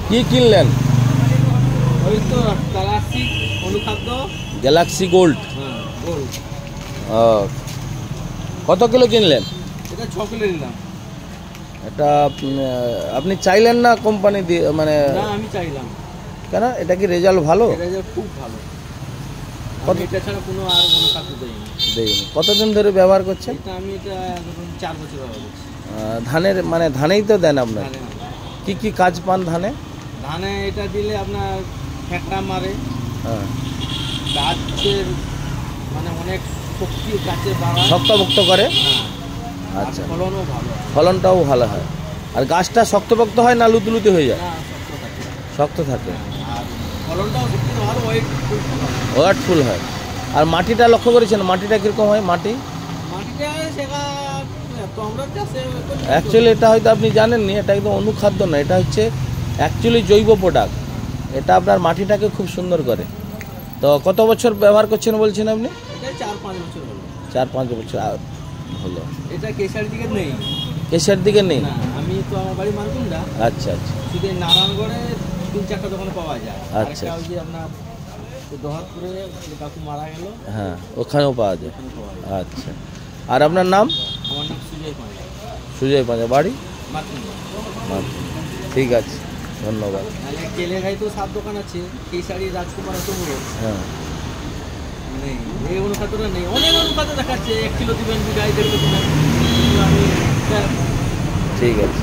কি কিনলেন? ওই তো গ্যালাক্সি অনুখাদ্য। Galaxy gold. হ্যাঁ গোল্ড। কত কিলো কিনলেন? এটা 6 কিলো নিলাম। এটা আপনি চাইলেন না কোম্পানি দিয়ে, মানে? না, আমি চাইলাম। কেন? এটা কি রেজাল্ট ভালো? রেজাল্ট খুব ভালো। কত? এটা ছাড়া কোনো আর অনুখাদ্য দেইনি। দেখিনি। কতদিন ধরে ব্যবহার করছেন? আমি এটা 4 বছর ব্যবহার করছি। ধানের, মানে ধানেই তো দেন আপনার? ধানে। কি কি কাজ পান ধানে? ধানে এটা দিলে আপনার ফ্যাঁকড়া মারে। হ্যাঁ। গাছের মানে অনেক শক্তি গাছের বাড়ায়। শক্তপোক্ত করে। হ্যাঁ। আচ্ছা। ফলনও ভালো। ফলনটাও ভালো হয়। আর গাছটা শক্তপোক্ত হয় না লুতুলুতি হয়ে যায়? না, শক্ত থাকে। শক্ত থাকে। আর ফলনটাও সত্যি ভালো, ওয়েটফুল হয়। আর মাটিটা লক্ষ্য করেছেন, মাটিটা কীরকম হয়? মাটিটা সেটা তো আমরা চাষে অ্যাকচুয়ালি এটা হয়তো আপনি জানেননি, এটা একদম অনুখাদ্য না, এটা হচ্ছে অ্যাকচুয়ালি জৈব প্রোডাক্ট। এটা আপনার মাটিটাকে খুব সুন্দর করে। তো কত বছর ব্যবহার করছেন বলছেন আপনি? এটা 4-5 বছর হলো। 4-5 বছর হলো। এটা কেশার দিকে নেই। কেশের দিকে নেই? না, আমি তো আমার বাড়ি মানকুন্ডা। আচ্ছা আচ্ছা। শুধু নারায়ণগড়ে 3-4টা দোকানে পাওয়া যায়। আচ্ছা। ওই যে আপনার দোহারপুরে কাকু মারা গেল, হ্যাঁ, ওখানেও পাওয়া যায়। আচ্ছা। আর আপনার নাম? আমার নাম সুজয় পাঁজা। সুজয় পাঁজা, বাড়ি? মানকুন্ডা। ঠিক আছে, ধন্যবাদ। তাহলে কেলেঘাই তো 7 দোকান আছে, কেশারি, রাজকুমার, এত বড় হ্যাঁ। নেই। এই অনুখাদ্যটা নেই। অনেক অনুখাদ্য দেখাচ্ছে 1 কিলো দিবেন, 2.5 কিলো দিবেন। আমি ঠিক আছে।